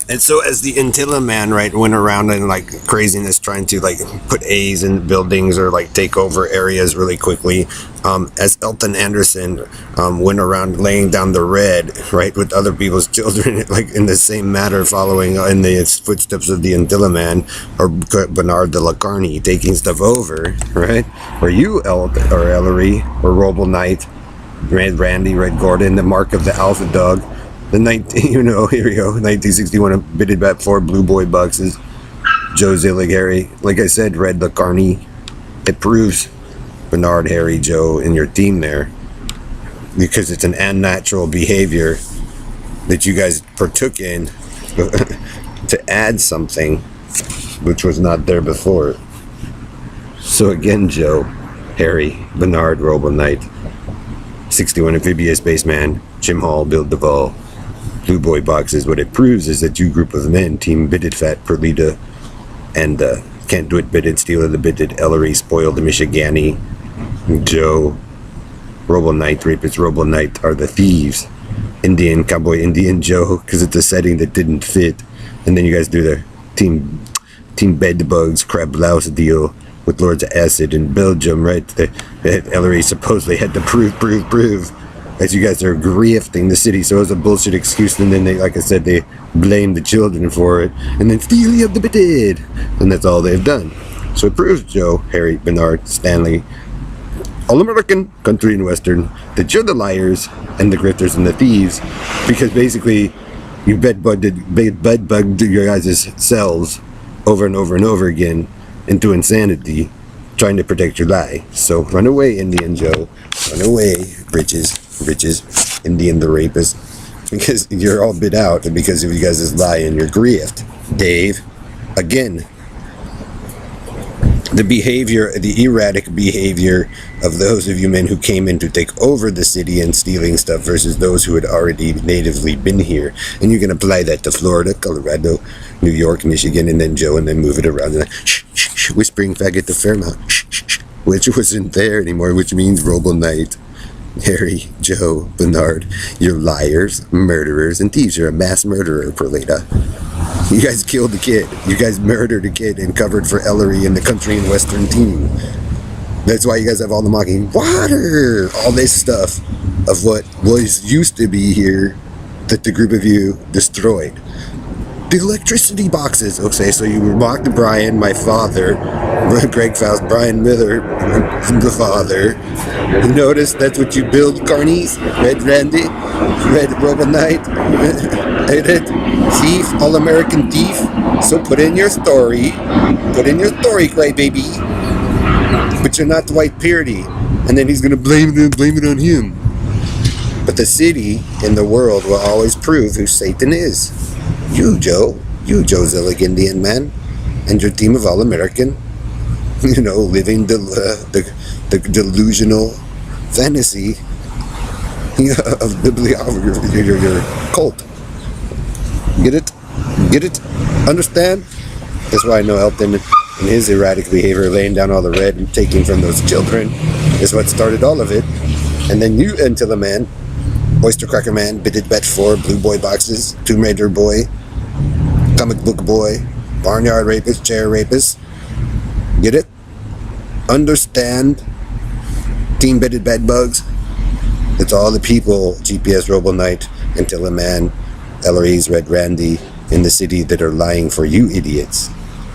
And so as the Intilla man, right, went around and like craziness trying to like put A's in buildings or like take over areas really quickly, as Elton Anderson went around laying down the red, right, with other people's children, like in the same manner, following in the footsteps of the Intilla man, or Bernard de la Carney taking stuff over, right? Or you, or Ellery, or Roble Knight, Red Randy, Red Gordon, the mark of the Alpha Dog. The 19, here we go, 1961 bitted bat 4 Blue Boy boxes. Joe Zillig, Harry. Like I said, Red the Carney. It proves Bernard, Harry, Joe in your team there, because it's an unnatural behavior that you guys partook in to add something which was not there before. So again, Joe, Harry, Bernard, Robo Knight, 61 Amphibious Spaceman, Jim Hall, Bill Duvall, Blue Boy boxes. What it proves is that you group of men, Team Bitted Fat, Perlita, and Can't Do It Bitted, Steeler the Bitted, Ellery, Spoil the Michigani, Joe, Robo Knight, Rapist, Robo Knight are the thieves. Indian, Cowboy Indian Joe, because it's a setting that didn't fit. And then you guys do the Team Bedbugs, Crab Louse deal with Lords of Acid in Belgium, right? Ellery supposedly had to prove as you guys are grifting the city, so it was a bullshit excuse, and then they, like I said, they blame the children for it, and then steal you up the bitted, and that's all they've done. So it proves, Joe, Harry, Bernard, Stanley, All-American, Country and Western, that you're the liars and the grifters and the thieves, because basically you bedbugged your guys' selves over and over and over again into insanity, trying to protect your lie. So run away, Indian Joe. Run away, Riches, Indian the Rapist. Because you're all bit out because of you guys' lie and your grift. Dave, again, the erratic behavior of those of you men who came in to take over the city and stealing stuff versus those who had already natively been here. And you can apply that to Florida, Colorado, New York, Michigan, and then Joe, and then move it around. And whispering faggot to Fairmount, which wasn't there anymore, which means Robo Knight, Harry, Joe, Bernard, you're liars, murderers, and thieves. You're a mass murderer, Perlita. You guys killed the kid. You guys murdered a kid and covered for Ellery and the Country and Western team. That's why you guys have all the mocking water, all this stuff of what was used to be here that the group of you destroyed. The electricity boxes. Okay, so you mocked Brian, my father, Greg Faust, Brian Miller, the father. You notice that's what you build, Carnies? Red Randy, Red Robo Knight, Red Thief, All-American Thief. So put in your story, cry baby. But you're not Dwight Purity. And then he's gonna blame it on him. But the city and the world will always prove who Satan is. You, Joe Zillig, Indian man, and your team of All-American, living the delusional fantasy of your cult. Get it? Understand? That's why I know Elton and his erratic behavior, laying down all the red and taking from those children, is what started all of it. And then you, Antilla Man, Oyster Cracker Man, Bitted Bet 4, Blue Boy boxes, Tomb Raider Boy, Comic Book Boy, Barnyard Rapist, Chair Rapist. Get it? Understand? Team Bitted Bed Bugs. It's all the people, GPS Robo Knight, Antilla Man, Ellery's Red Randy, in the city that are lying for you idiots.